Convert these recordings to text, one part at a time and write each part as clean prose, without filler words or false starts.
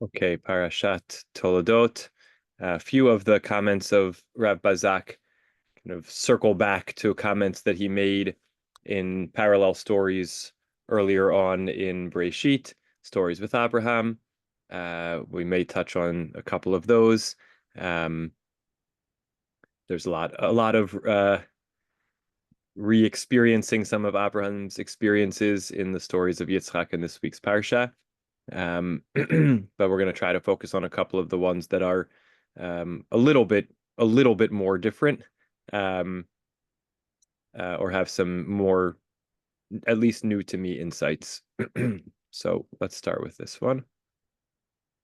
Okay, Parashat Toldot. A few of the comments of Rav Bazak kind of circle back to comments that he made in parallel stories earlier on in Breshit, stories with Abraham. We may touch on a couple of those. Um, there's a lot of re-experiencing some of Abraham's experiences in the stories of Yitzchak in this week's Parsha. But we're going to try to focus on a couple of the ones that are a little bit more different, um, or have some more, at least new to me, insights. So let's start with this one.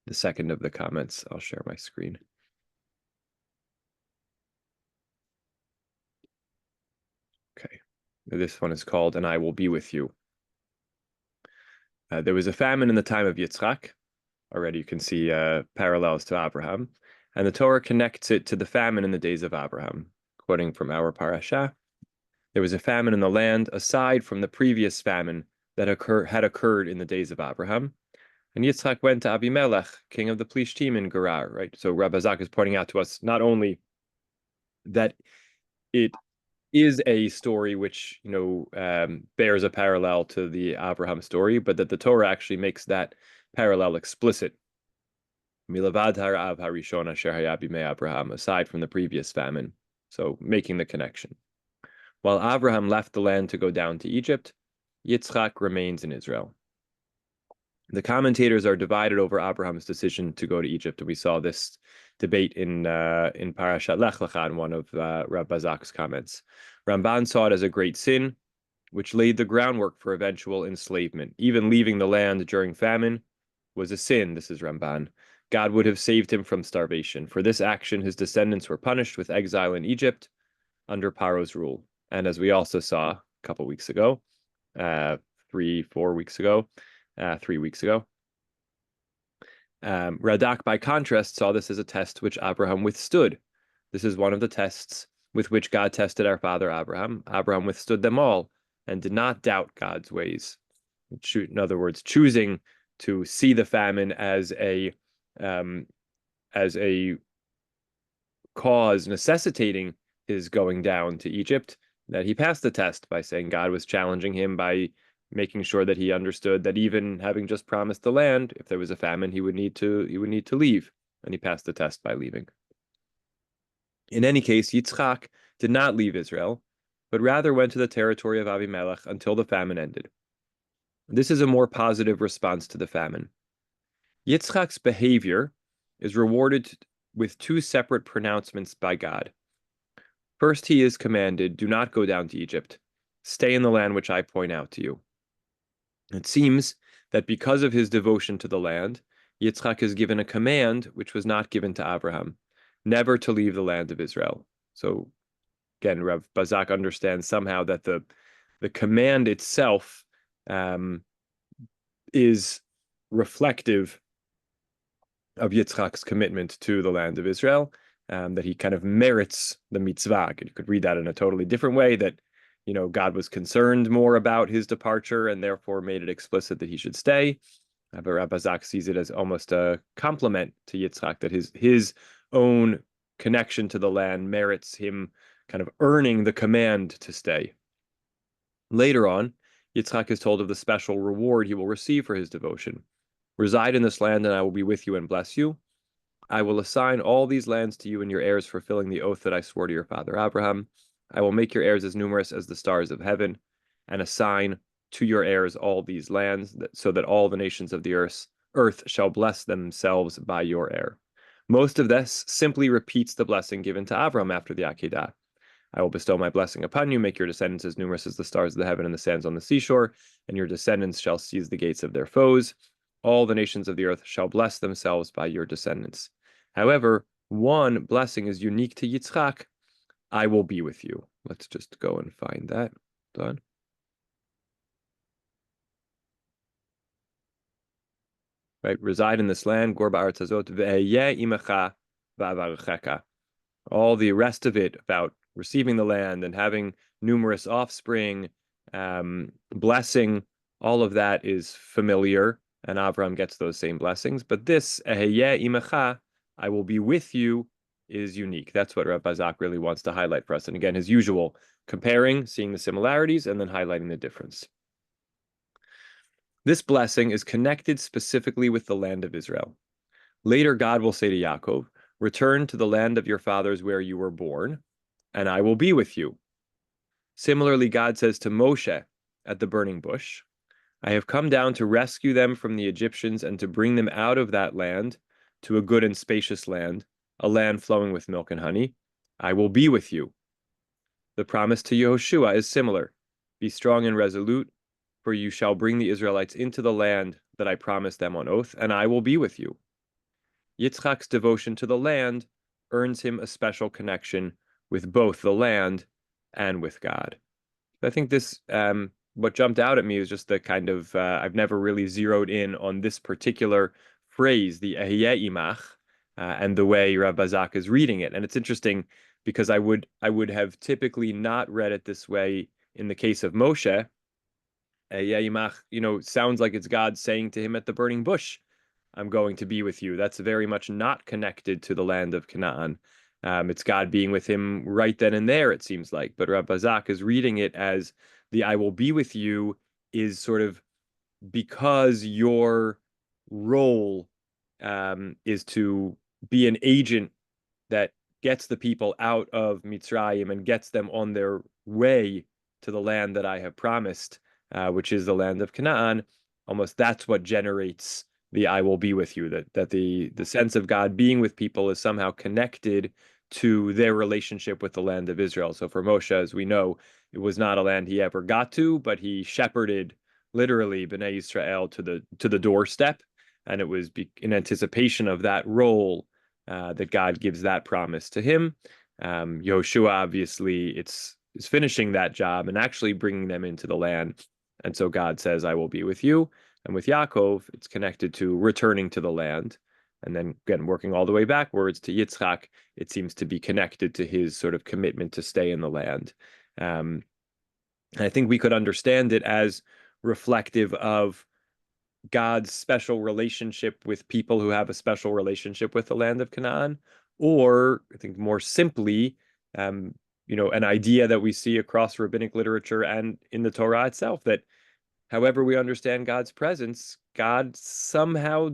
The second of the comments. I'll share my screen. Okay. This one is called "And I Will Be With You." There was a famine in the time of Yitzchak. Already you can see parallels to Abraham. And the Torah connects it to the famine in the days of Abraham. Quoting from our Parashah, there was a famine in the land aside from the previous famine that had occurred in the days of Abraham. And Yitzchak went to Abimelech, king of the Plishtim in Gerar, right? So Rabbi Zak is pointing out to us not only that it is a story which, bears a parallel to the Abraham story, but that the Torah actually makes that parallel explicit. Milavad harav harishon asher haya bimei Abraham, aside from the previous famine, so making the connection. While Abraham left the land to go down to Egypt, Yitzchak remains in Israel. The commentators are divided over Abraham's decision to go to Egypt, and we saw this debate in Parashat Lech Lecha in one of Rav Bazak's comments. Ramban saw it as a great sin, which laid the groundwork for eventual enslavement. Even leaving the land during famine was a sin, this is Ramban. God would have saved him from starvation. For this action, his descendants were punished with exile in Egypt under Paro's rule. And as we also saw a couple weeks ago, 3 weeks ago, Radak, by contrast, saw this as a test which Abraham withstood. This is one of the tests with which God tested our father Abraham. Abraham withstood them all and did not doubt God's ways. In other words, choosing to see the famine as a cause necessitating his going down to Egypt, that he passed the test by saying God was challenging him by making sure that he understood that even having just promised the land, if there was a famine, he would need to leave, and he passed the test by leaving. In any case, Yitzchak did not leave Israel, but rather went to the territory of Abimelech until the famine ended. This is a more positive response to the famine. Yitzchak's behavior is rewarded with two separate pronouncements by God. First, he is commanded, do not go down to Egypt. Stay in the land which I point out to you. It seems that because of his devotion to the land, Yitzchak is given a command which was not given to Abraham, never to leave the land of Israel. So again, Rav Bazak understands somehow that the command itself is reflective of Yitzchak's commitment to the land of Israel, that he kind of merits the mitzvah. You could read that in a totally different way, that God was concerned more about his departure and therefore made it explicit that he should stay. But Rabbi Zak sees it as almost a compliment to Yitzchak, that his own connection to the land merits him kind of earning the command to stay. Later on, Yitzchak is told of the special reward he will receive for his devotion. Reside in this land, and I will be with you and bless you. I will assign all these lands to you and your heirs, fulfilling the oath that I swore to your father Abraham. I will make your heirs as numerous as the stars of heaven, and assign to your heirs all these lands, so that all the nations of the earth shall bless themselves by your heir. Most of this simply repeats the blessing given to Avram after the Akedah. I will bestow my blessing upon you, make your descendants as numerous as the stars of the heaven and the sands on the seashore, and your descendants shall seize the gates of their foes. All the nations of the earth shall bless themselves by your descendants. However, one blessing is unique to Yitzchak. I will be with you. Let's just go and find that. Done. Right, reside in this land, Gor ba'aretz hazot, ve'ehyeh imecha va'avarechecha. All the rest of it about receiving the land and having numerous offspring, blessing, all of that is familiar. and Avram gets those same blessings. But this, Eheyeh imecha, I will be with you, is unique. That's what Rav Bazak really wants to highlight for us. And again, his usual comparing, seeing the similarities, and then highlighting the difference. This blessing is connected specifically with the land of Israel. Later, God will say to Yaakov, return to the land of your fathers where you were born, and I will be with you. Similarly, God says to Moshe at the burning bush, I have come down to rescue them from the Egyptians and to bring them out of that land to a good and spacious land, a land flowing with milk and honey. I will be with you. The promise to Yehoshua is similar. Be strong and resolute, for you shall bring the Israelites into the land that I promised them on oath, and I will be with you. Yitzchak's devotion to the land earns him a special connection with both the land and with God. I think this, what jumped out at me is just the kind of, I've never really zeroed in on this particular phrase, the Ehiyeh Imach, and the way Rav Bazak is reading it. And it's interesting because I would have typically not read it this way in the case of Moshe. Ehiyeh Imach, sounds like it's God saying to him at the burning bush, I'm going to be with you. That's very much not connected to the land of Canaan. It's God being with him right then and there, it seems like. But Rav Bazak is reading it as the I will be with you is sort of because your role is to be an agent that gets the people out of Mitzrayim and gets them on their way to the land that I have promised, which is the land of Canaan. Almost that's what generates the I will be with you, that the sense of God being with people is somehow connected to their relationship with the land of Israel. So for Moshe, as we know, it was not a land he ever got to, but he shepherded literally Bnei Israel to the doorstep, and it was in anticipation of that role that God gives that promise to him. Yehoshua obviously is finishing that job and actually bringing them into the land, and so God says, "I will be with you." And with Yaakov, it's connected to returning to the land. And then again, working all the way backwards to Yitzchak, it seems to be connected to his sort of commitment to stay in the land. And I think we could understand it as reflective of God's special relationship with people who have a special relationship with the land of Canaan, or I think more simply, an idea that we see across rabbinic literature and in the Torah itself, that however we understand God's presence, God somehow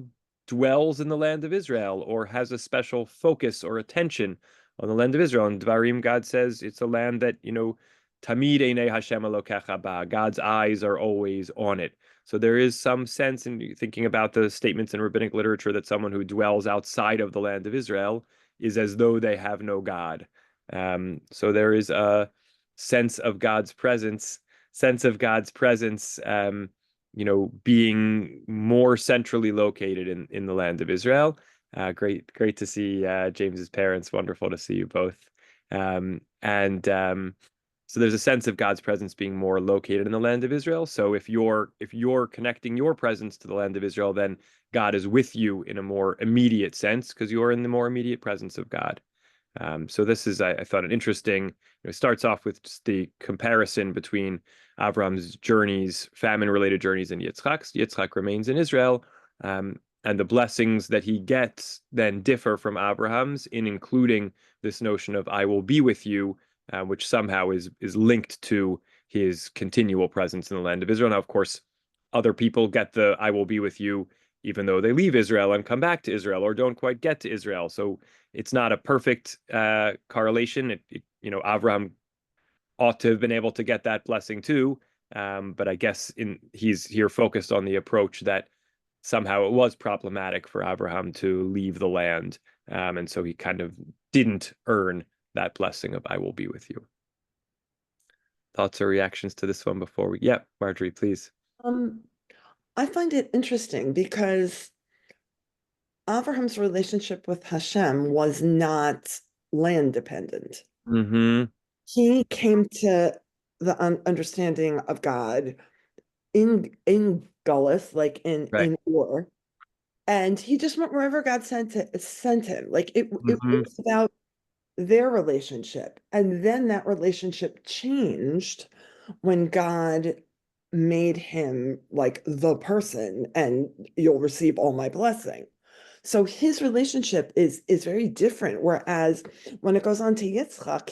dwells in the land of Israel or has a special focus or attention on the land of Israel. In Dvarim, God says it's a land that, Tamid Einei Hashem Elokecha Ba, God's eyes are always on it. So there is some sense in thinking about the statements in rabbinic literature that someone who dwells outside of the land of Israel is as though they have no God. So there is a sense of God's presence being more centrally located in the land of Israel. Great to see James's parents. Wonderful to see you both. So there's a sense of God's presence being more located in the land of Israel. So if you're connecting your presence to the land of Israel, then God is with you in a more immediate sense because you're in the more immediate presence of God. So this is, I thought, an interesting. It starts off with just the comparison between Avram's journeys, famine-related journeys, and Yitzchak's. Yitzchak remains in Israel, and the blessings that he gets then differ from Abraham's, in including this notion of "I will be with you," which somehow is linked to his continual presence in the land of Israel. Now, of course, other people get the "I will be with you" even though they leave Israel and come back to Israel or don't quite get to Israel. So it's not a perfect correlation. Avraham ought to have been able to get that blessing too. But I guess he's here focused on the approach that somehow it was problematic for Abraham to leave the land. And so he kind of didn't earn that blessing of I will be with you. Thoughts or reactions to this one before we, yeah, Marjorie, please. I find it interesting because Abraham's relationship with Hashem was not land dependent. Mm-hmm. He came to the understanding of God in Gullus, like in Ur, and he just went wherever God sent him. Like it was about their relationship, and then that relationship changed when God made him like the person, and you'll receive all my blessing. So his relationship is very different. Whereas when it goes on to Yitzchak,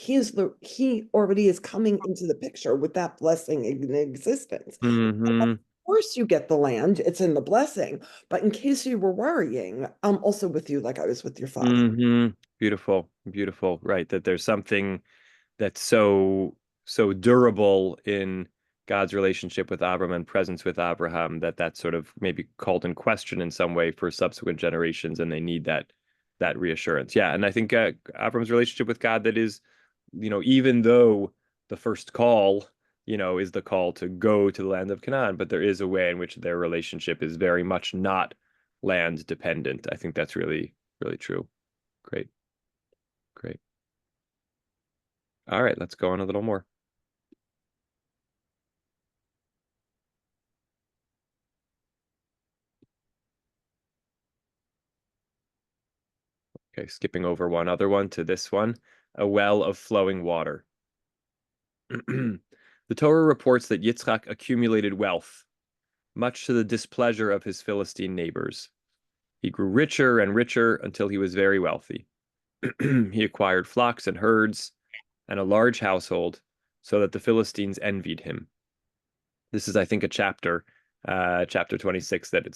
he already is coming into the picture with that blessing in existence. Of Hmm. course, you get the land; it's in the blessing. But in case you were worrying, I'm also with you, like I was with your father. Hmm. Beautiful, beautiful. Right, that there's something that's so durable in God's relationship with Abram and presence with Abraham that that's sort of maybe called in question in some way for subsequent generations, and they need that reassurance. Yeah, and I think Abram's relationship with God that is, even though the first call, is the call to go to the land of Canaan, but there is a way in which their relationship is very much not land dependent. I think that's really, really true. Great, great. All right, let's go on a little more. Okay, skipping over one other one to this one, a well of flowing water. The Torah reports that Yitzchak accumulated wealth, much to the displeasure of his Philistine neighbors. He grew richer and richer until he was very wealthy. He acquired flocks and herds and a large household, so that the Philistines envied him. This is, I think, a chapter 26, that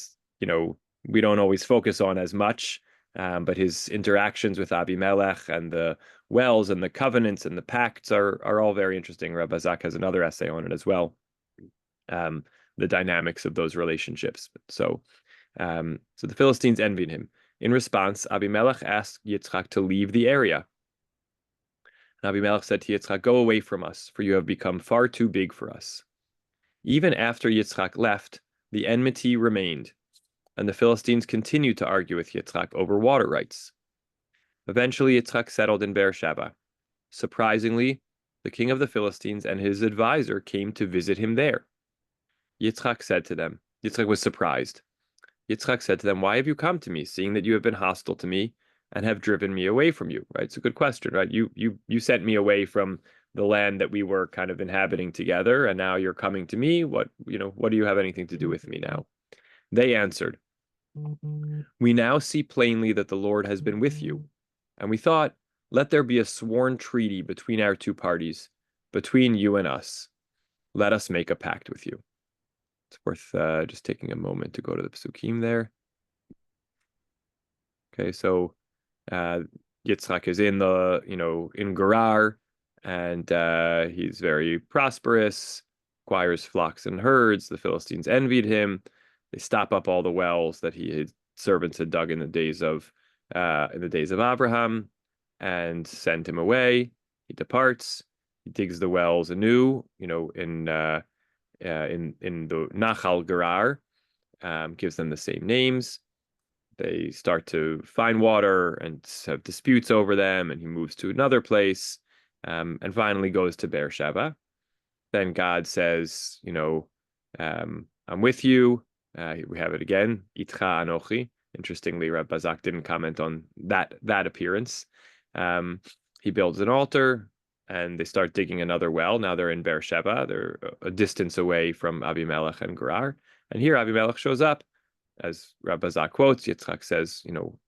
we don't always focus on as much, but his interactions with Abimelech and the wells and the covenants and the pacts are all very interesting. Rabbi Zak has another essay on it as well, um, the dynamics of those relationships. So the Philistines envied him. In response, Abimelech asked Yitzchak to leave the area. And Abimelech said to Yitzchak, "Go away from us, for you have become far too big for us." Even after Yitzchak left, the enmity remained, and the Philistines continued to argue with Yitzchak over water rights. Eventually, Yitzchak settled in Beersheba. Surprisingly, the king of the Philistines and his advisor came to visit him there. Yitzchak was surprised. Yitzchak said to them, "Why have you come to me, seeing that you have been hostile to me and have driven me away from you?" Right? It's a good question, right? You sent me away from the land that we were kind of inhabiting together, and now you're coming to me. What do you have anything to do with me now? They answered, "We now see plainly that the Lord has been with you, and we thought, let there be a sworn treaty between our two parties, between you and us. Let us make a pact with you." It's worth just taking a moment to go to the Psukim there. Okay, so uh, Yitzchak is in Gerar, and he's very prosperous, acquires flocks and herds. The Philistines envied him. They stop up all the wells that his servants had dug in the days of Abraham, and send him away. He departs. He digs the wells anew, in the Nachal Gerar, gives them the same names. They start to find water and have disputes over them, and he moves to another place, and finally goes to Beersheba. Then God says, I'm with you. We have it again, Itcha Anochi. Interestingly, Reb Bazak didn't comment on that appearance. Um, he builds an altar, and they start digging another well. Now they're in Beersheba. They're a distance away from Abimelech and Gerar. And here Abimelech shows up. As Rabbi Zak quotes, Yitzchak says,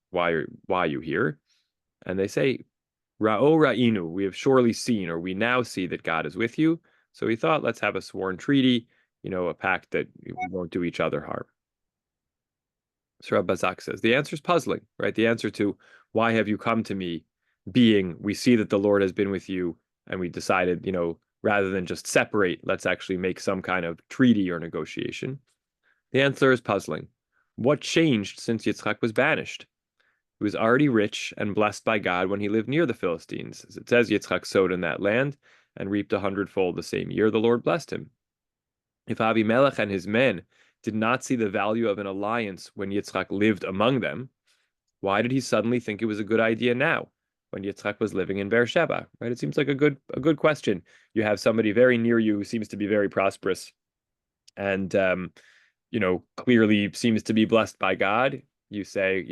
why are you here? And they say, Ra'o Ra'inu, we have surely seen, or we now see that God is with you. So he thought, let's have a sworn treaty, a pact that we won't do each other harm. So Rabbi Zak says, the answer is puzzling, right? The answer to why have you come to me being, we see that the Lord has been with you, and we decided, rather than just separate, let's actually make some kind of treaty or negotiation. The answer is puzzling. What changed since Yitzchak was banished? He was already rich and blessed by God when he lived near the Philistines. As it says, Yitzchak sowed in that land and reaped 100-fold the same year the Lord blessed him. If Abimelech and his men did not see the value of an alliance when Yitzchak lived among them, why did he suddenly think it was a good idea now, when Yitzchak was living in Beersheba? Right? It seems like a good question. You have somebody very near you who seems to be very prosperous, and clearly seems to be blessed by God. You say,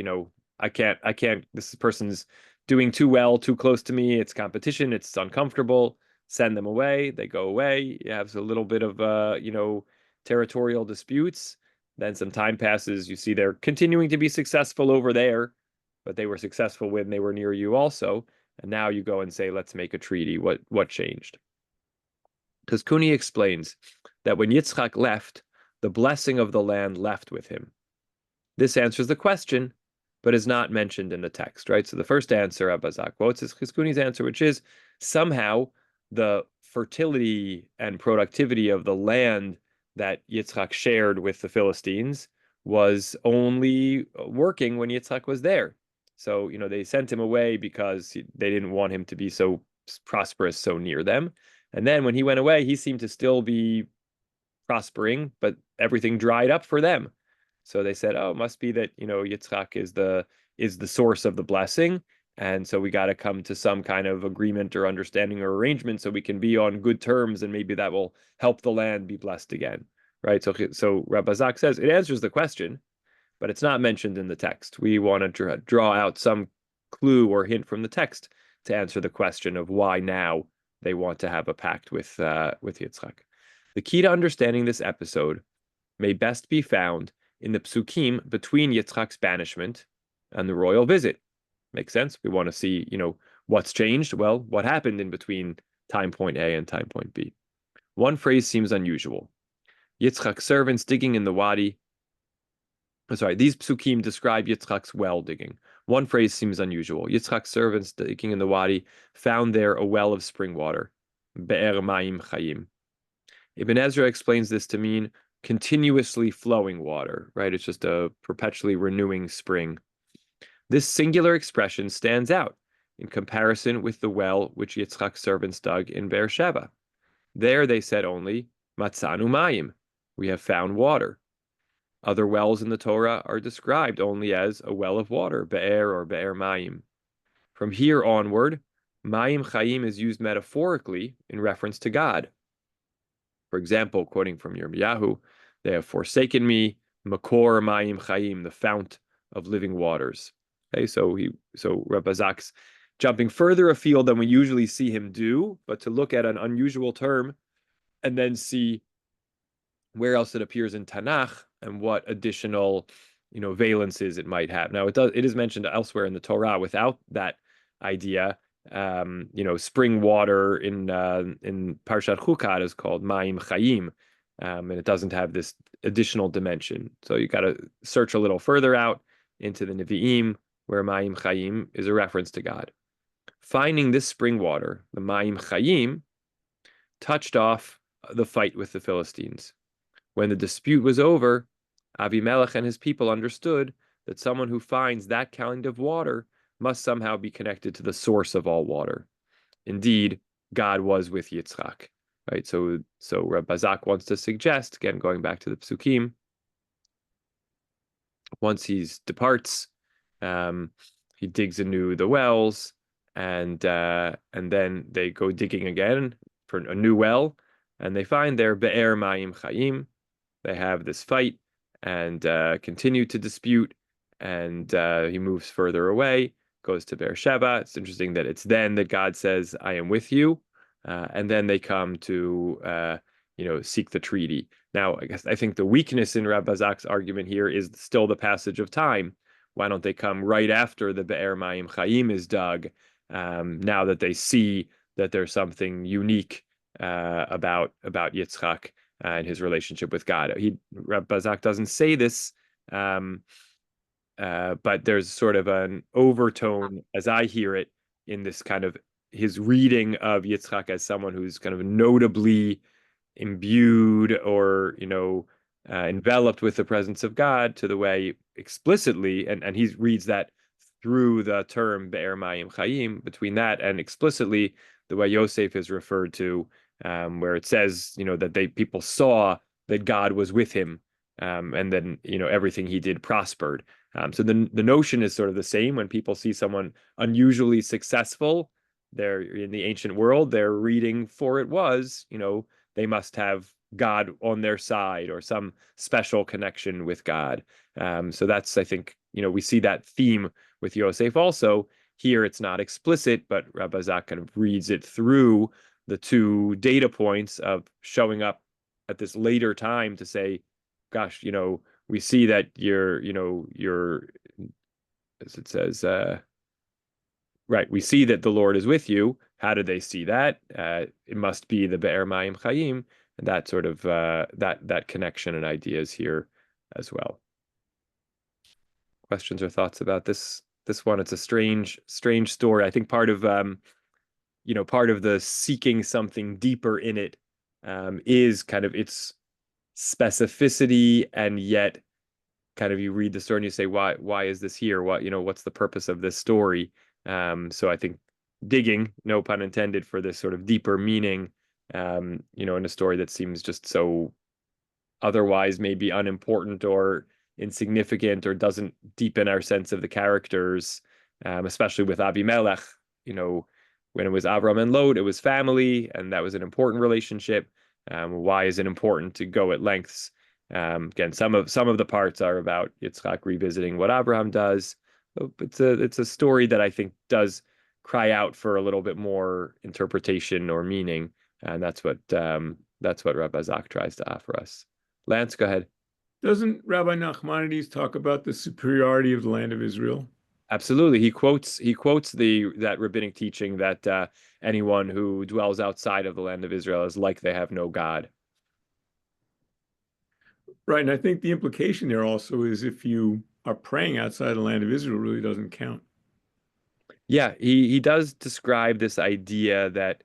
I can't, this person's doing too well, too close to me. It's competition. It's uncomfortable. Send them away. They go away. You have a little bit of, territorial disputes. Then some time passes, you see they're continuing to be successful over there, but they were successful when they were near you also. And now you go and say, let's make a treaty. What changed? Because Kuni explains that when Yitzchak left, the blessing of the land left with him. This answers the question, but is not mentioned in the text, right? So the first answer Abazak quotes is Chizkuni's answer, which is somehow the fertility and productivity of the land that Yitzchak shared with the Philistines was only working when Yitzchak was there. So, they sent him away because they didn't want him to be so prosperous so near them. And then when he went away, he seemed to still be prospering, but everything dried up for them. So they said, "Oh, it must be that Yitzchak is the source of the blessing, and so we got to come to some kind of agreement or understanding or arrangement so we can be on good terms, and maybe that will help the land be blessed again." Right? So Rabbi Zak says it answers the question, but it's not mentioned in the text. We want to draw out some clue or hint from the text to answer the question of why now they want to have a pact with Yitzchak. The key to understanding this episode may best be found in the psukim between Yitzchak's banishment and the royal visit. Makes sense? We want to see, what's changed. Well, what happened in between time point A and time point B? One phrase seems unusual. Yitzchak's servants digging in the wadi. These psukim describe Yitzchak's well digging. One phrase seems unusual. Yitzchak's servants digging in the wadi found there a well of spring water. Be'er ma'im chayim. Ibn Ezra explains this to mean continuously flowing water, right? It's just a perpetually renewing spring. This singular expression stands out in comparison with the well which Yitzchak's servants dug in Beersheba. There they said only, Matzanu mayim, we have found water. Other wells in the Torah are described only as a well of water, Be'er or Be'er mayim. From here onward, mayim chayim is used metaphorically in reference to God. For example, quoting from Yirmiyahu, they have forsaken me, Makor Mayim Chayim, the fount of living waters. Okay, so Rebbe Zak's jumping further afield than we usually see him do, but to look at an unusual term and then see where else it appears in Tanakh and what additional, valences it might have. Now, it is mentioned elsewhere in the Torah without that idea. Spring water in Parshat Chukot is called Ma'im Chayim, and it doesn't have this additional dimension. So you got to search a little further out into the Nevi'im, where Ma'im Chayim is a reference to God. Finding this spring water, the Ma'im Chayim, touched off the fight with the Philistines. When the dispute was over, Avimelech and his people understood that someone who finds that kind of water must somehow be connected to the source of all water. Indeed, God was with Yitzchak, right? So Rabbi Zak wants to suggest, again, going back to the psukim, once he departs, he digs anew the wells, and then they go digging again for a new well, and they find there Be'er Ma'im Chayim. They have this fight and continue to dispute, and he moves further away, goes to Beersheba. It's interesting that it's then that God says, I am with you. And then they come to, seek the treaty. Now, I think the weakness in Rabbi Zak's argument here is still the passage of time. Why don't they come right after the Be'er Ma'im Chayim is dug, now that they see that there's something unique about Yitzchak and his relationship with God? Rabbi Zak doesn't say this, but there's sort of an overtone, as I hear it, in this kind of his reading of Yitzchak as someone who's kind of notably imbued or enveloped with the presence of God, to the way explicitly, and he reads that through the term Be'er Mayim Chayim, between that and explicitly the way Yosef is referred to, where it says that people saw that God was with him, and then everything he did prospered. So the notion is sort of the same. When people see someone unusually successful, they're in the ancient world, they're reading for it was, they must have God on their side or some special connection with God. So that's, I think, we see that theme with Yosef also. Here it's not explicit, but Rabbi Zak kind of reads it through the two data points of showing up at this later time to say, gosh, we see that you're, as it says, right, we see that the Lord is with you. How did they see that? It must be the Be'er Mayim Chayim, and that sort of that connection and ideas here as well. Questions or thoughts about this one? It's a strange story. I think part of the seeking something deeper in it is kind of its specificity, and yet kind of you read the story and you say, why is this here? What's the purpose of this story? So I think digging, no pun intended, for this sort of deeper meaning, in a story that seems just so otherwise maybe unimportant or insignificant, or doesn't deepen our sense of the characters, especially with Abimelech. When it was Avram and Lot, it was family, and that was an important relationship. Why is it important to go at lengths? Again, some of the parts are about Yitzchak revisiting what Abraham does. It's a story that I think does cry out for a little bit more interpretation or meaning, and that's what Rabbi Zak tries to offer us. Lance, go ahead. Doesn't Rabbi Nachmanides talk about the superiority of the land of Israel? Absolutely. He quotes that rabbinic teaching that anyone who dwells outside of the land of Israel is like they have no God. Right, and I think the implication there also is if you are praying outside the land of Israel, it really doesn't count. Yeah, he does describe this idea that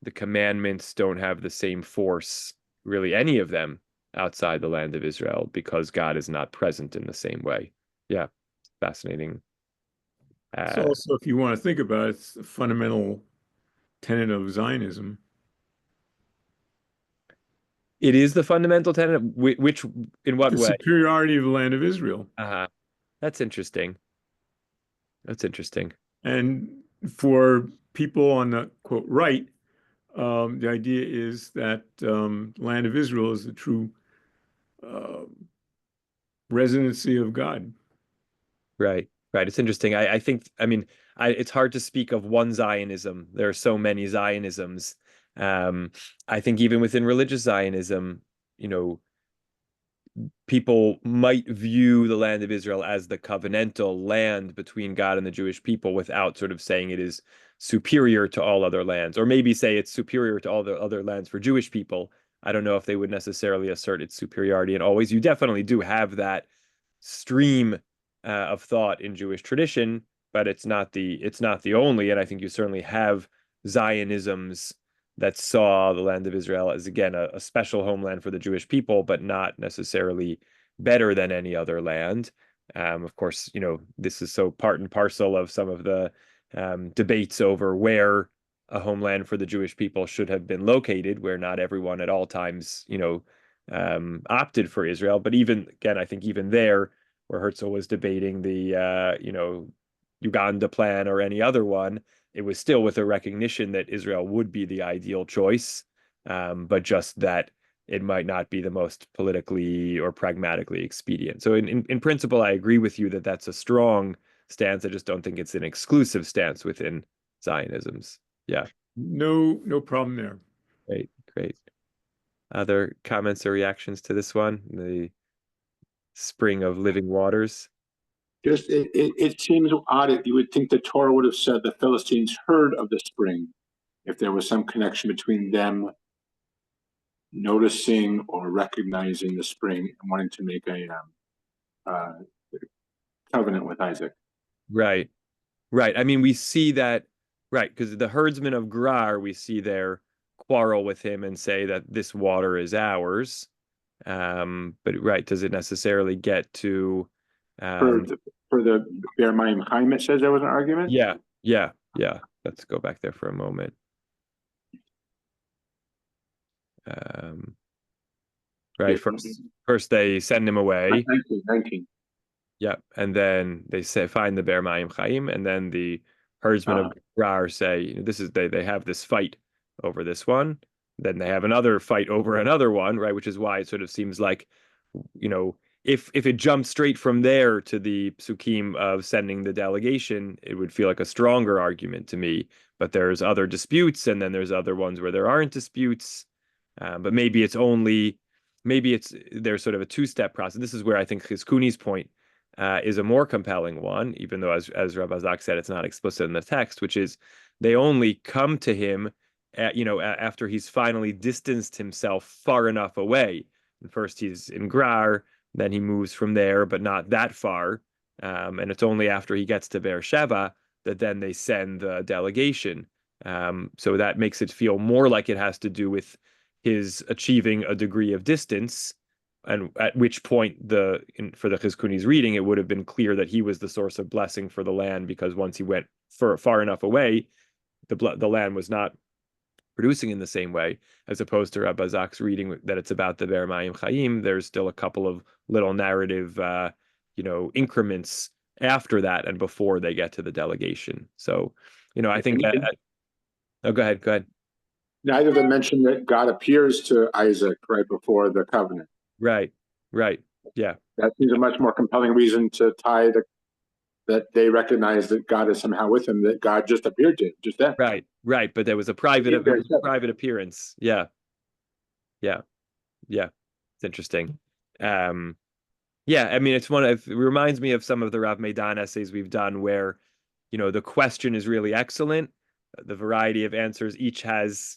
the commandments don't have the same force, really any of them, outside the land of Israel, because God is not present in the same way. Yeah, fascinating. It's also, if you want to think about it, it's a fundamental tenet of Zionism. It is the fundamental tenet, which in what The way? superiority of the land of Israel. That's interesting. That's interesting. And for people on the quote right, the idea is that land of Israel is the true residency of God. Right. It's interesting. I think, I mean, it's hard to speak of one Zionism. There are so many Zionisms. I think even within religious Zionism, people might view the land of Israel as the covenantal land between God and the Jewish people without sort of saying it is superior to all other lands, or maybe say it's superior to all the other lands for Jewish people. I don't know if they would necessarily assert its superiority. And always, you definitely do have that stream of thought in Jewish tradition, but it's not the only. And I think you certainly have Zionisms that saw the land of Israel as, again, a special homeland for the Jewish people, but not necessarily better than any other land. Of course, this is so part and parcel of some of the debates over where a homeland for the Jewish people should have been located, where not everyone at all times, opted for Israel. But even, again, I think even there, where Herzl was debating the, Uganda plan or any other one, it was still with a recognition that Israel would be the ideal choice, but just that it might not be the most politically or pragmatically expedient. So in principle, I agree with you that that's a strong stance. I just don't think it's an exclusive stance within Zionisms. Yeah. No problem there. Great. Other comments or reactions to this one? The spring of living waters. Just it seems odd. You would think the Torah would have said the Philistines heard of the spring if there was some connection between them noticing or recognizing the spring and wanting to make a covenant with Isaac. Right. I mean, we see that, right, because the herdsmen of Gerar, we see their quarrel with him and say that this water is ours. But right, does it necessarily get to for the Be'er Mayim Chaim, it says there was an argument? Yeah. Let's go back there for a moment. Right, first they send him away. 19. Yeah, and then they say find the Be'er Mayim Chaim, and then the herdsmen of Gerar say, this is they have this fight over this one. Then they have another fight over another one, right? Which is why it sort of seems like, if it jumped straight from there to the psukim of sending the delegation, it would feel like a stronger argument to me. But there's other disputes, and then there's other ones where there aren't disputes. But maybe there's sort of a two-step process. This is where I think Chizkuni's point is a more compelling one, even though, as Rabbi Zak said, it's not explicit in the text, which is they only come to him after he's finally distanced himself far enough away. And first he's in Grar, then he moves from there, but not that far. And it's only after he gets to Beersheba that then they send the delegation. So that makes it feel more like it has to do with his achieving a degree of distance, and at which point for the Chizkuni's reading, it would have been clear that he was the source of blessing for the land, because once he went far enough away, the land was not producing in the same way, as opposed to Rabbi Zak's reading that it's about the Be'er Mayim Chaim. There's still a couple of little narrative, increments after that and before they get to the delegation. So, I think oh, go ahead. Neither of them mention that God appears to Isaac right before the covenant. Right. Yeah. That seems a much more compelling reason to tie that they recognize that God is somehow with him, that God just appeared to him, just then. Right. But there was a private appearance. Yeah. It's interesting. Yeah, I mean, it reminds me of some of the Rav Meidan essays we've done where, the question is really excellent. The variety of answers each has,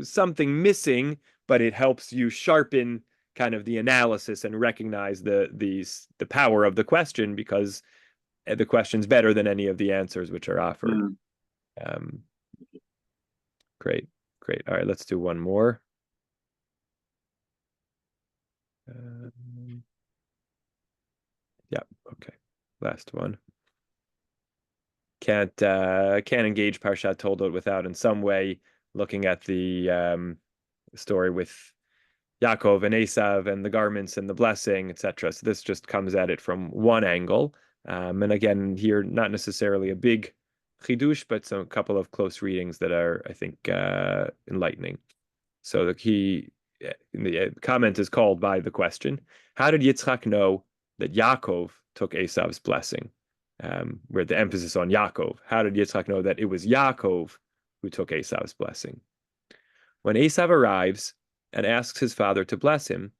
something missing, but it helps you sharpen kind of the analysis and recognize the power of the question, because the question's better than any of the answers which are offered. Great. All right, let's do one more. Yeah, okay. Last one. Can't engage Parshat Toldot without in some way looking at the story with Yaakov and Esav and the garments and the blessing, etc. So this just comes at it from one angle. And again, here, not necessarily a big chidush, but a couple of close readings that are, I think, enlightening. So the comment is called by the question: how did Yitzchak know that Yaakov took Esav's blessing? Where the emphasis on Yaakov. How did Yitzchak know that it was Yaakov who took Esav's blessing? When Esav arrives and asks his father to bless him,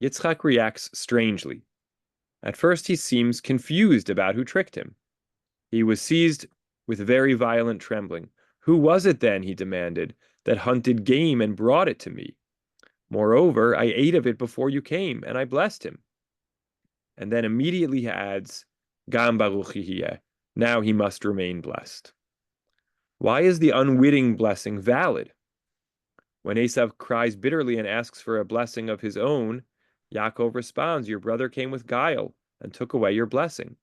Yitzchak reacts strangely. At first, he seems confused about who tricked him. He was seized with very violent trembling. Who was it then, he demanded, that hunted game and brought it to me? Moreover, I ate of it before you came, and I blessed him. And then immediately he adds, Gam baruch yihiyeh, now he must remain blessed. Why is the unwitting blessing valid? When Esav cries bitterly and asks for a blessing of his own, Yaakov responds, your brother came with guile and took away your blessing.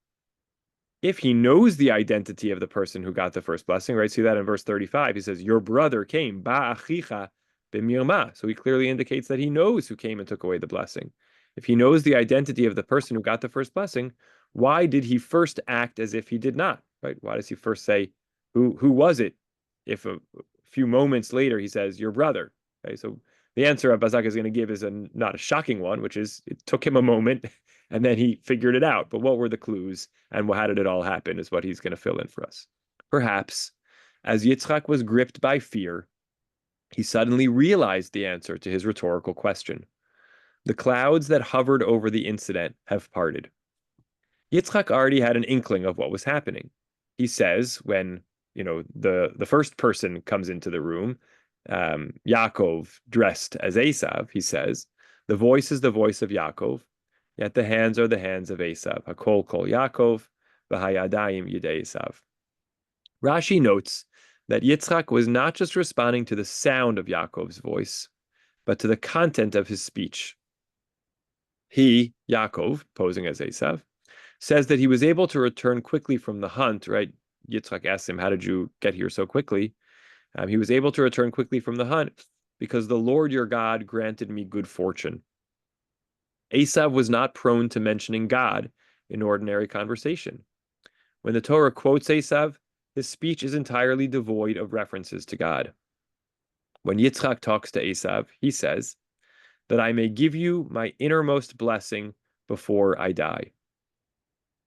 If he knows the identity of the person who got the first blessing, right? See that in verse 35. He says, your brother came, ba achicha b'mirma. So he clearly indicates that he knows who came and took away the blessing. If he knows the identity of the person who got the first blessing, why did he first act as if he did not, right? Why does he first say, who was it? If a few moments later he says, your brother, okay? So the answer Bazak is going to give is not a shocking one, which is it took him a moment and then he figured it out. But what were the clues and how did it all happen is what he's going to fill in for us. Perhaps as Yitzchak was gripped by fear, he suddenly realized the answer to his rhetorical question. The clouds that hovered over the incident have parted. Yitzchak already had an inkling of what was happening. He says when, the first person comes into the room, Yaakov dressed as Esav, he says, the voice is the voice of Yaakov, yet the hands are the hands of Esav. Hakol kol Yaakov, v'hayadayim yidei Esav. Rashi notes that Yitzchak was not just responding to the sound of Yaakov's voice, but to the content of his speech. He, Yaakov, posing as Esav, says that he was able to return quickly from the hunt, right? Yitzchak asks him, how did you get here so quickly? He was able to return quickly from the hunt because the Lord your God granted me good fortune. Esav was not prone to mentioning God in ordinary conversation. When the Torah quotes Esav, his speech is entirely devoid of references to God. When Yitzchak talks to Esav, he says, that I may give you my innermost blessing before I die.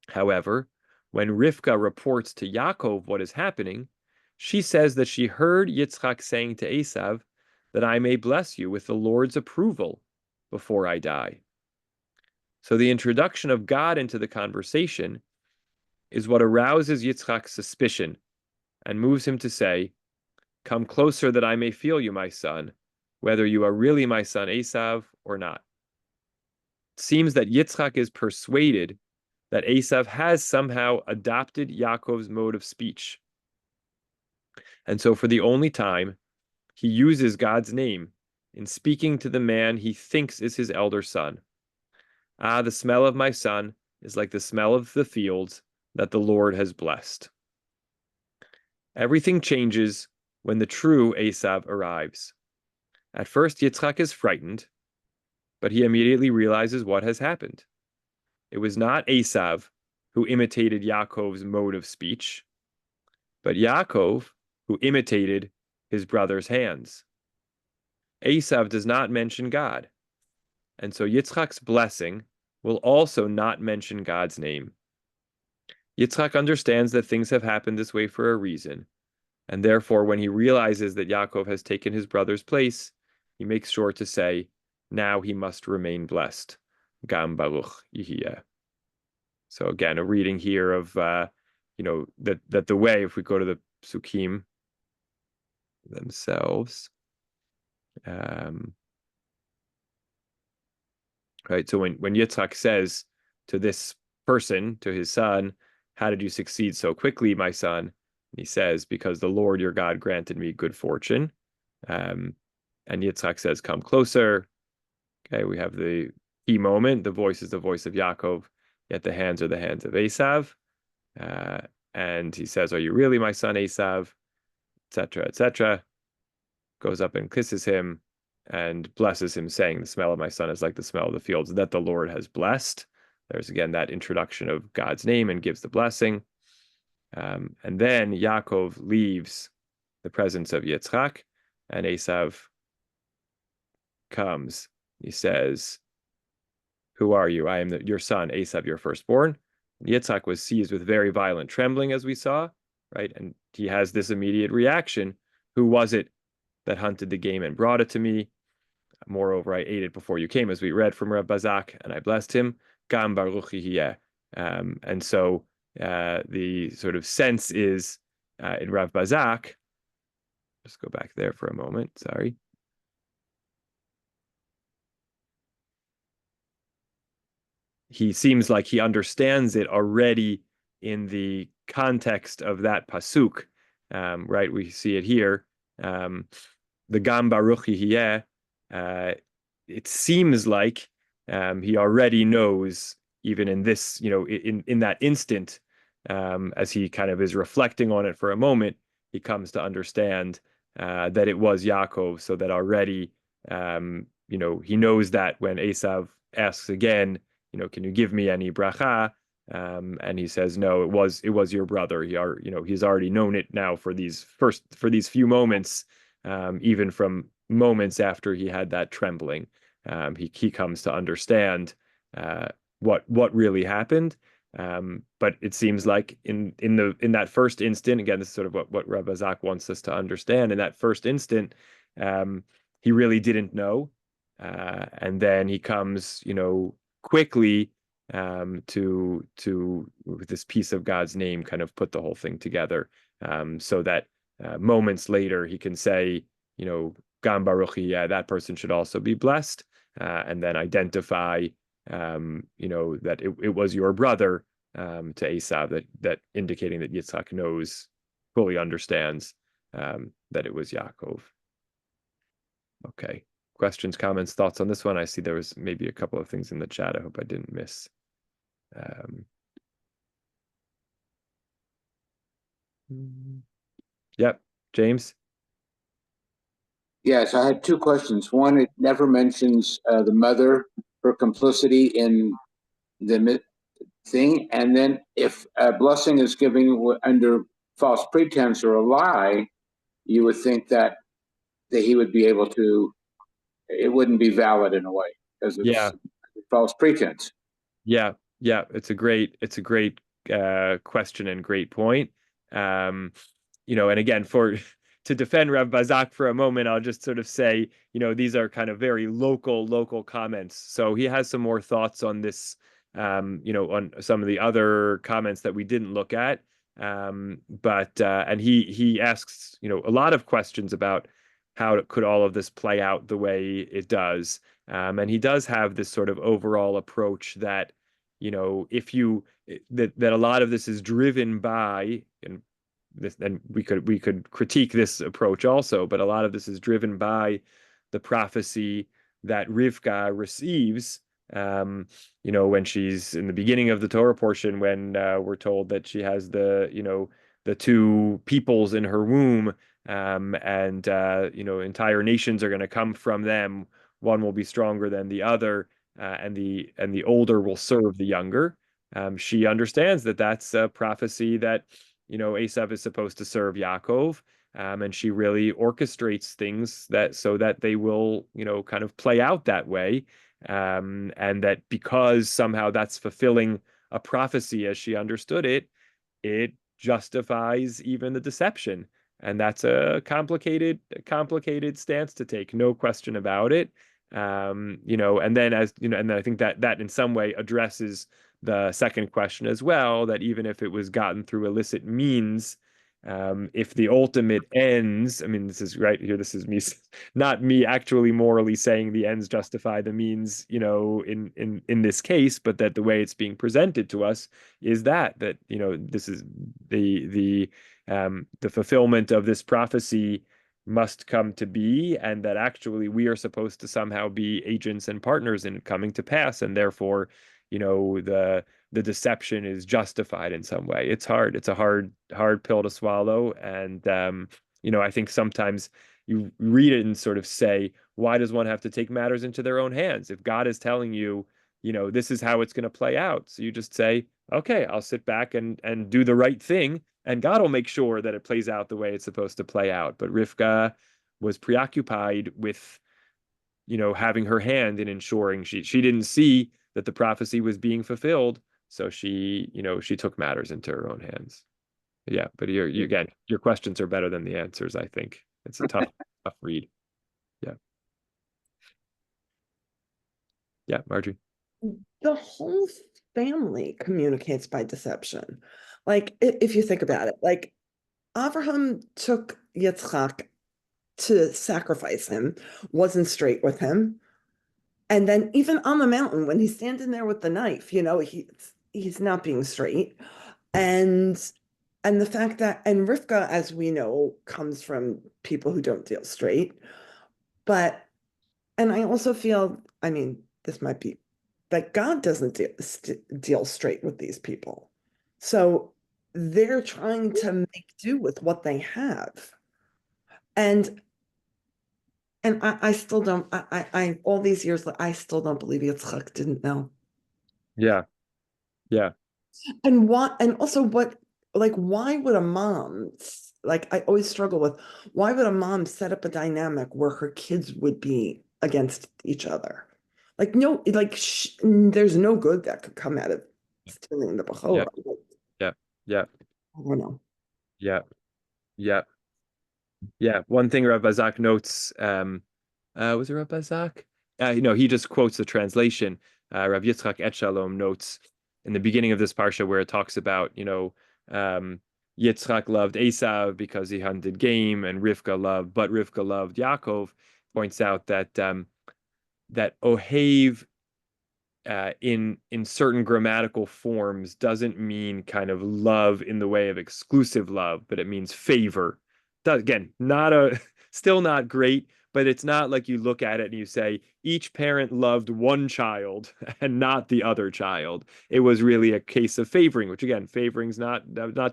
However, when Rivka reports to Yaakov what is happening, she says that she heard Yitzchak saying to Esav that I may bless you with the Lord's approval before I die. So the introduction of God into the conversation is what arouses Yitzchak's suspicion and moves him to say, "Come closer that I may feel you, my son, whether you are really my son Esav or not." It seems that Yitzchak is persuaded that Esav has somehow adopted Yaakov's mode of speech. And so for the only time, he uses God's name in speaking to the man he thinks is his elder son. Ah, the smell of my son is like the smell of the fields that the Lord has blessed. Everything changes when the true Esav arrives. At first, Yitzchak is frightened, but he immediately realizes what has happened. It was not Esav who imitated Yaakov's mode of speech, but Yaakov who imitated his brother's hands. Esav does not mention God, and so Yitzchak's blessing will also not mention God's name. Yitzchak understands that things have happened this way for a reason, and therefore when he realizes that Yaakov has taken his brother's place, he makes sure to say, now he must remain blessed. Gam Baruch Yihiyeh. So again, a reading here of, that the way, if we go to the psukim themselves, right? So when Yitzchak says to this person, to his son, how did you succeed so quickly, my son? He says, because the Lord your God granted me good fortune. And Yitzchak says, come closer. Okay, we have the key moment. The voice is the voice of Yaakov, yet the hands are the hands of Esav. And he says, are you really my son Esav? Etc., etc. Goes up and kisses him and blesses him, saying, the smell of my son is like the smell of the fields that the Lord has blessed. There's again that introduction of God's name and gives the blessing. And then Yaakov leaves the presence of Yitzchak, and Esav comes. He says, who are you? I am your son, Esav, your firstborn. And Yitzchak was seized with very violent trembling, as we saw, right? And he has this immediate reaction. Who was it that hunted the game and brought it to me? Moreover, I ate it before you came, as we read from Rav Bazak, and I blessed him. Gam Baruch Yihiyeh. And so the sort of sense is in Rav Bazak, just go back there for a moment, sorry. He seems like he understands it already in the context of that pasuk, right? We see it here. The Gam Baruch Yihiyeh, it seems like he already knows, even in this, in that instant, as he kind of is reflecting on it for a moment, he comes to understand that it was Yaakov, so that already, he knows that when Esav asks again, can you give me any bracha? And he says, no, it was your brother. He's already known it now for these few moments, even from moments after he had that trembling. He comes to understand what really happened. But it seems like in that first instant, again, this is sort of what Rabbi Zak wants us to understand. In that first instant, he really didn't know, and then he comes, quickly to with this piece of God's name, kind of put the whole thing together, so that moments later he can say, Gam Baruch, yeah, that person should also be blessed, and then identify, that it was your brother, to Esav, that indicating that Yitzchak fully understands that it was Yaakov. Okay. Questions, comments, thoughts on this one? I see there was maybe a couple of things in the chat. I hope I didn't miss. Yep, James. Yes, I had two questions. One, it never mentions the mother, her complicity in the thing. And then if a blessing is given under false pretense or a lie, you would think that he would be able to, it wouldn't be valid in a way because it's false pretense. Yeah. It's a great question and great point. And again, to defend Rav Bazak for a moment, I'll just sort of say, these are kind of very local comments. So he has some more thoughts on this, on some of the other comments that we didn't look at. And he asks, a lot of questions about how could all of this play out the way it does. And he does have this sort of overall approach that, if you that a lot of this is driven by, and this, and we could critique this approach also, but a lot of this is driven by the prophecy that Rivka receives. When she's in the beginning of the Torah portion, when we're told that she has the two peoples in her womb, and entire nations are going to come from them. One will be stronger than the other, and the older will serve the younger. She understands that that's a prophecy that Esav is supposed to serve Yaakov, and she really orchestrates things so that they will kind of play out that way, and that because somehow that's fulfilling a prophecy as she understood it, it justifies even the deception. And that's a complicated stance to take, no question about it. And then and then I think that in some way addresses the second question as well, that even if it was gotten through illicit means, if the ultimate ends, I mean, this is right here, this is me, not me actually morally saying the ends justify the means, in this case, but that the way it's being presented to us is that this is the fulfillment of this prophecy must come to be, and that actually we are supposed to somehow be agents and partners in it coming to pass, and therefore, the deception is justified in some way. It's hard. It's a hard pill to swallow, and I think sometimes you read it and sort of say, why does one have to take matters into their own hands? If God is telling you, this is how it's going to play out, so you just say, okay, I'll sit back and do the right thing, and God will make sure that it plays out the way it's supposed to play out. But Rivka was preoccupied with, having her hand in ensuring she didn't see that the prophecy was being fulfilled, so she took matters into her own hands. Yeah, but again, your questions are better than the answers. I think it's a tough read. Yeah, Marjorie. The whole family communicates by deception. Like, if you think about it, like Abraham took Yitzchak to sacrifice him, wasn't straight with him. And then even on the mountain, when he's standing there with the knife, he's not being straight. And the fact that, and Rivka, as we know, comes from people who don't deal straight. And I also feel, I mean, this might be, that God doesn't deal straight with these people. So they're trying to make do with what they have. And I still don't, I all these years, I still don't believe Yitzchak didn't know. Yeah. And also why would a mom, like, I always struggle with, why would a mom set up a dynamic where her kids would be against each other? Like, no, like, there's no good that could come out of stealing the Bechorah. Yeah. I don't know. Yeah. One thing Rav Bazak notes, was it Rav Bazak? He just quotes the translation. Rav Yitzchak Et Shalom notes in the beginning of this parsha where it talks about, Yitzchak loved Esav because he hunted game, and Rivka loved Yaakov. Points out that that Ohev, in certain grammatical forms, doesn't mean kind of love in the way of exclusive love, but it means favor. Again, still not great, but it's not like you look at it and you say each parent loved one child and not the other child. It was really a case of favoring, which again, favoring's not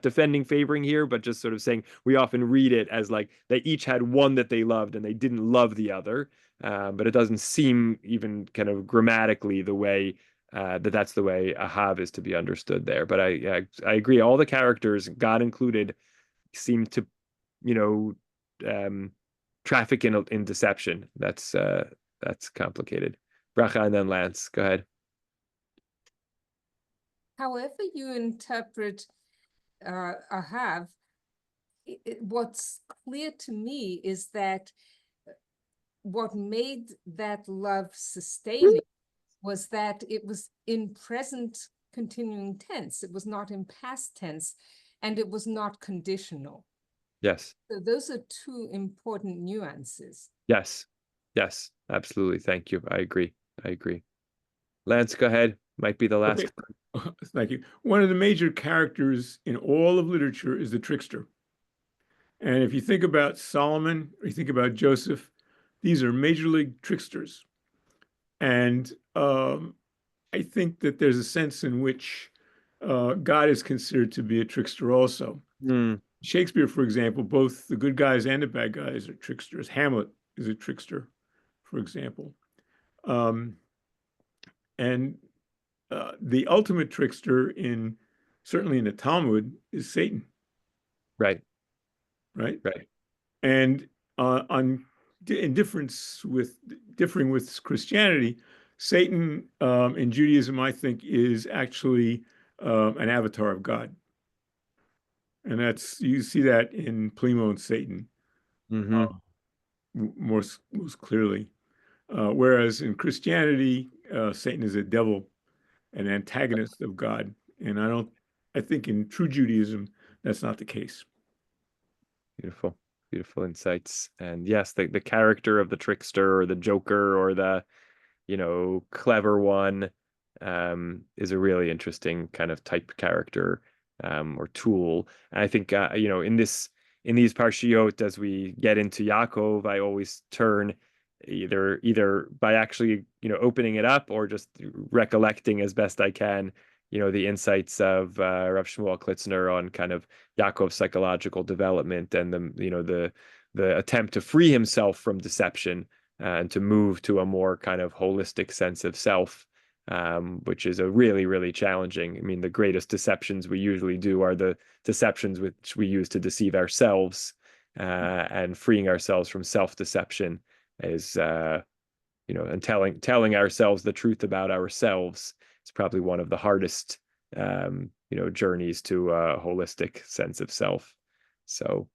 defending favoring here, but just sort of saying we often read it as like they each had one that they loved and they didn't love the other. But it doesn't seem even kind of grammatically the way that's the way Ahav is to be understood there. But I agree. All the characters, God included, seem to, traffic in deception. That's complicated. Bracha and then Lance. Go ahead. However you interpret Ahav, what's clear to me is that what made that love sustaining was that it was in present continuing tense. It was not in past tense, and it was not conditional. Yes. So those are two important nuances. Yes. Yes. Absolutely. Thank you. I agree. I agree. Lance, go ahead. Might be the last. Okay. Thank you. One of the major characters in all of literature is the trickster. And if you think about Solomon or you think about Joseph, these are major league tricksters. And I think that there's a sense in which God is considered to be a trickster also. Mm, Shakespeare, for example, both the good guys and the bad guys are tricksters. Hamlet is a trickster, for example. And the ultimate trickster certainly in the Talmud is Satan, right. right? Right. And differing with Christianity, Satan in Judaism, I think, is actually an avatar of God, and you see that in Plimo and Satan Mm-hmm. most clearly. Whereas in Christianity, Satan is a devil, an antagonist of God, and I think in true Judaism, that's not the case. Beautiful. Beautiful insights. And yes, the character of the trickster or the joker or the, clever one is a really interesting kind of type character or tool. And I think in these parshiot, as we get into Yaakov, I always turn either by actually opening it up or just recollecting as best I can the insights of Rav Shmuel Klitzner on kind of Yaakov's psychological development and the attempt to free himself from deception and to move to a more kind of holistic sense of self, which is a really, really challenging. I mean, the greatest deceptions we usually do are the deceptions which we use to deceive ourselves, and freeing ourselves from self-deception is, and telling ourselves the truth about ourselves. It's probably one of the hardest, journeys to a holistic sense of self. So,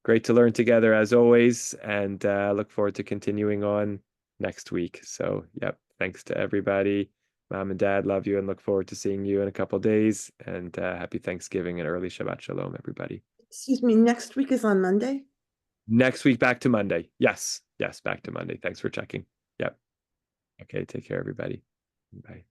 great to learn together as always, and look forward to continuing on next week. So, yep, thanks to everybody. Mom and Dad love you and look forward to seeing you in a couple of days. And happy Thanksgiving and early Shabbat Shalom, everybody. Excuse me, next week is on Monday? Next week, back to Monday. Yes, back to Monday. Thanks for checking. Yep. Okay, take care, everybody. Bye.